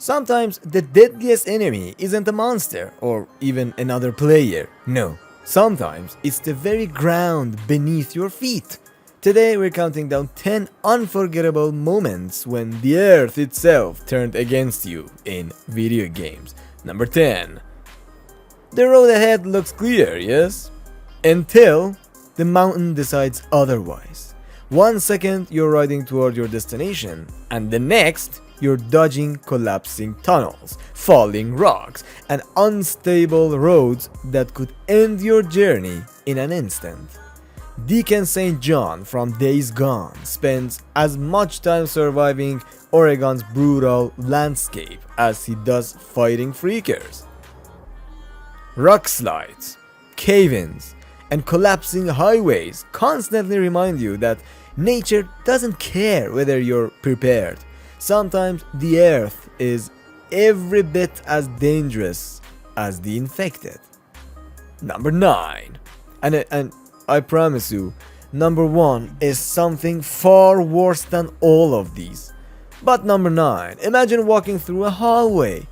Sometimes the deadliest enemy isn't a monster or even another player. No, sometimes it's the very ground beneath your feet. Today we're counting down 10 unforgettable moments when the earth itself turned against you in video games. Number 10. The road ahead looks clear, yes? Until the mountain decides otherwise. 1 second you're riding toward your destination, and the next you're dodging collapsing tunnels, falling rocks, and unstable roads that could end your journey in an instant. Deacon St. John from Days Gone spends as much time surviving Oregon's brutal landscape as he does fighting freakers. Rock slides, cave-ins, and collapsing highways constantly remind you that nature doesn't care whether you're prepared. Sometimes the earth is every bit as dangerous as the infected. Number 9. And I promise you, number 1 is something far worse than all of these. But number 9, imagine walking through a hallway,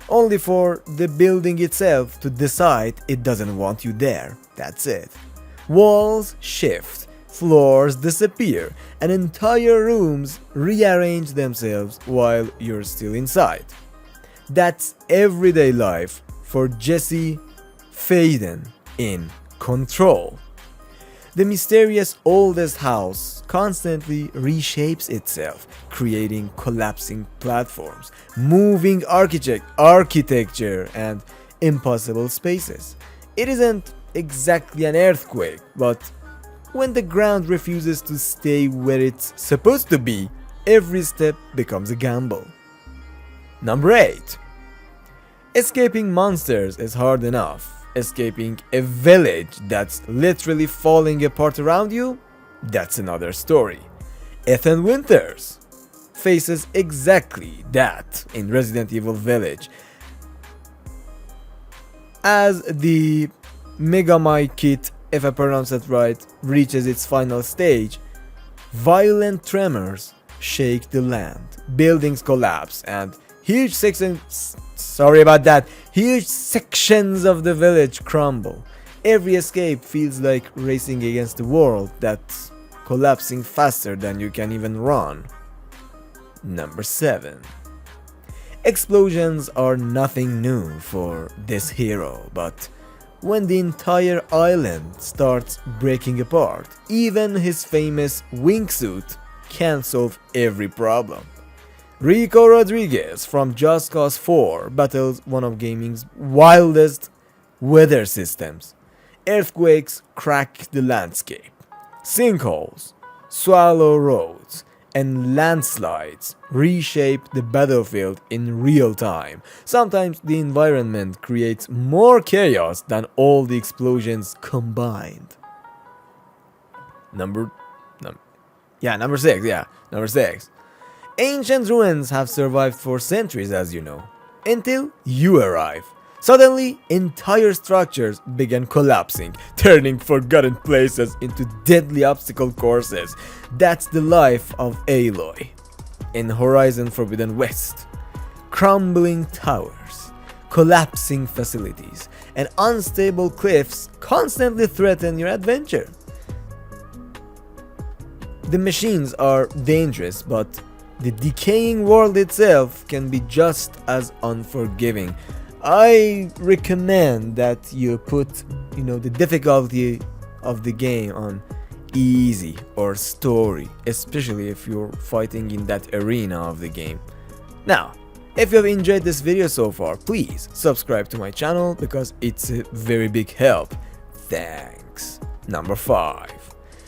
only for the building itself to decide it doesn't want you there. That's it. Walls shift, floors disappear, and entire rooms rearrange themselves while you're still inside. That's everyday life for Jesse Faden in Control. The mysterious oldest house constantly reshapes itself, creating collapsing platforms, moving architecture, and impossible spaces. It isn't exactly an earthquake, but when the ground refuses to stay where it's supposed to be, every step becomes a gamble. Number 8. Escaping monsters is hard enough. Escaping a village that's literally falling apart around you? That's another story. Ethan Winters faces exactly that in Resident Evil Village. As the Megamai kit, if I pronounce it right, reaches its final stage, violent tremors shake the land, buildings collapse, and huge sections of the village crumble. Every escape feels like racing against the world that's collapsing faster than you can even run. Number 7. Explosions are nothing new for this hero, but when the entire island starts breaking apart, even his famous wingsuit can't solve every problem. Rico Rodriguez from Just Cause 4 battles one of gaming's wildest weather systems. Earthquakes crack the landscape. Sinkholes, swallow roads, and landslides reshape the battlefield in real time. Sometimes the environment creates more chaos than all the explosions combined. Number 6. Ancient ruins have survived for centuries, as you know, until you arrive. Suddenly, entire structures began collapsing, turning forgotten places into deadly obstacle courses. That's the life of Aloy in Horizon Forbidden West. Crumbling towers, collapsing facilities, and unstable cliffs constantly threaten your adventure. The machines are dangerous, but the decaying world itself can be just as unforgiving. I recommend that you put, the difficulty of the game on easy or story, especially if you're fighting in that arena of the game. Now, if you have enjoyed this video so far, please subscribe to my channel because it's a very big help. Thanks. Number 5.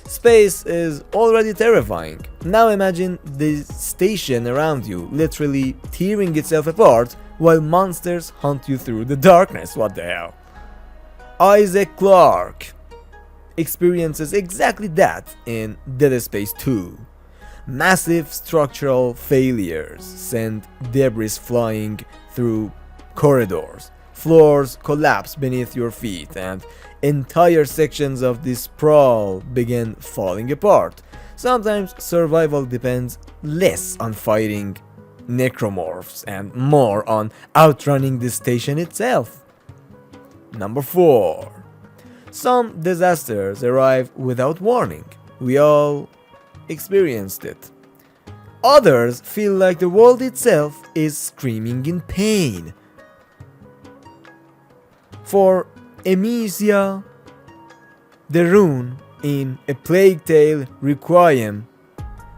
Space is already terrifying. Now imagine the station around you literally tearing itself apart while monsters hunt you through the darkness. What the hell? Isaac Clarke experiences exactly that in Dead Space 2. Massive structural failures send debris flying through corridors. Floors collapse beneath your feet, and entire sections of the sprawl begin falling apart. Sometimes survival depends less on fighting necromorphs, and more on outrunning the station itself. Number 4. Some disasters arrive without warning. We all experienced it. Others feel like the world itself is screaming in pain. For Amicia, the Rune in A Plague Tale Requiem,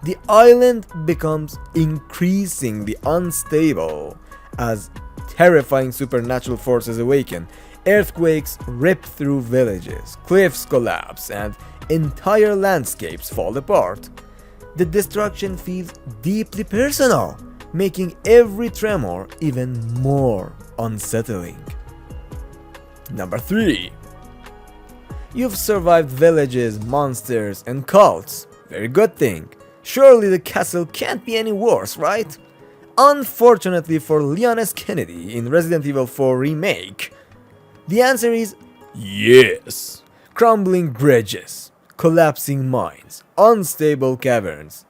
the island becomes increasingly unstable as terrifying supernatural forces awaken. Earthquakes rip through villages, cliffs collapse, and entire landscapes fall apart. The destruction feels deeply personal, making every tremor even more unsettling. Number 3. You've survived villages, monsters, and cults. Very good thing. Surely the castle can't be any worse, right? Unfortunately for Leon S. Kennedy in Resident Evil 4 Remake, the answer is yes. Crumbling bridges, collapsing mines, unstable caverns,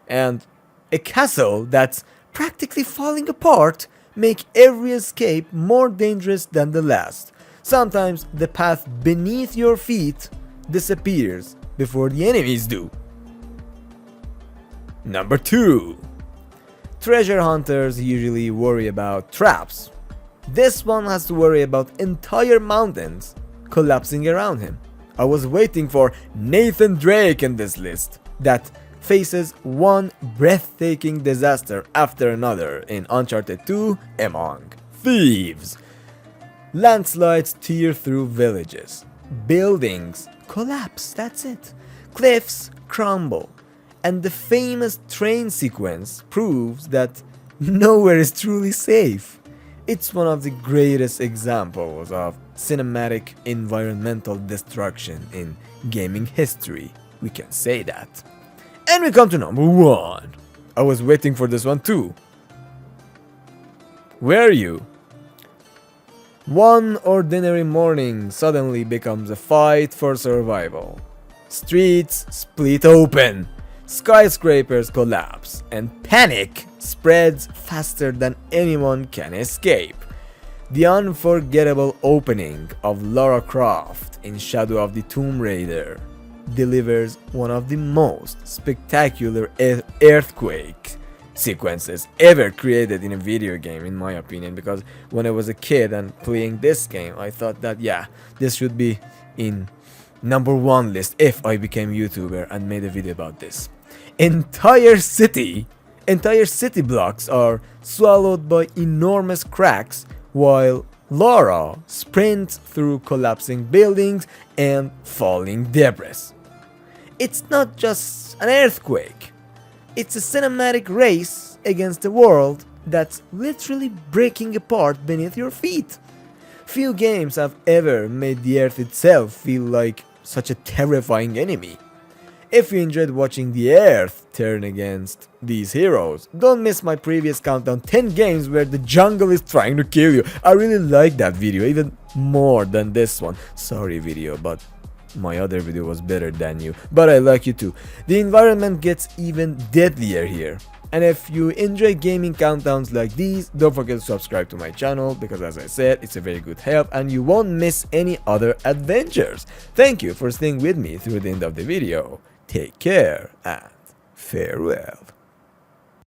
and a castle that's practically falling apart make every escape more dangerous than the last. Sometimes the path beneath your feet disappears before the enemies do. Number 2. Treasure hunters usually worry about traps. This one has to worry about entire mountains collapsing around him. I was waiting for Nathan Drake in this list that faces one breathtaking disaster after another in Uncharted 2 among Thieves. Landslides tear through villages. Buildings collapse, that's it. Cliffs crumble. And the famous train sequence proves that nowhere is truly safe. It's one of the greatest examples of cinematic environmental destruction in gaming history. We can say that. And we come to number 1. I was waiting for this one too. Where are you? One ordinary morning suddenly becomes a fight for survival. Streets split open, skyscrapers collapse, and panic spreads faster than anyone can escape. The unforgettable opening of Lara Croft in Shadow of the Tomb Raider delivers one of the most spectacular earthquake sequences ever created in a video game, in my opinion, because when I was a kid and playing this game, I thought that this should be in number 1 list if I became YouTuber and made a video about this. Entire city blocks are swallowed by enormous cracks while Lara sprints through collapsing buildings and falling debris. It's not just an earthquake. It's a cinematic race against a world that's literally breaking apart beneath your feet. Few games have ever made the earth itself feel like such a terrifying enemy. If you enjoyed watching the earth turn against these heroes, don't miss my previous countdown 10 games where the jungle is trying to kill you. I really like that video, even more than this one. Sorry video, but my other video was better than you, but I like you too. The environment gets even deadlier here. And if you enjoy gaming countdowns like these, don't forget to subscribe to my channel because, as I said, it's a very good help and you won't miss any other adventures. Thank you for staying with me through the end of the video. Take care and farewell.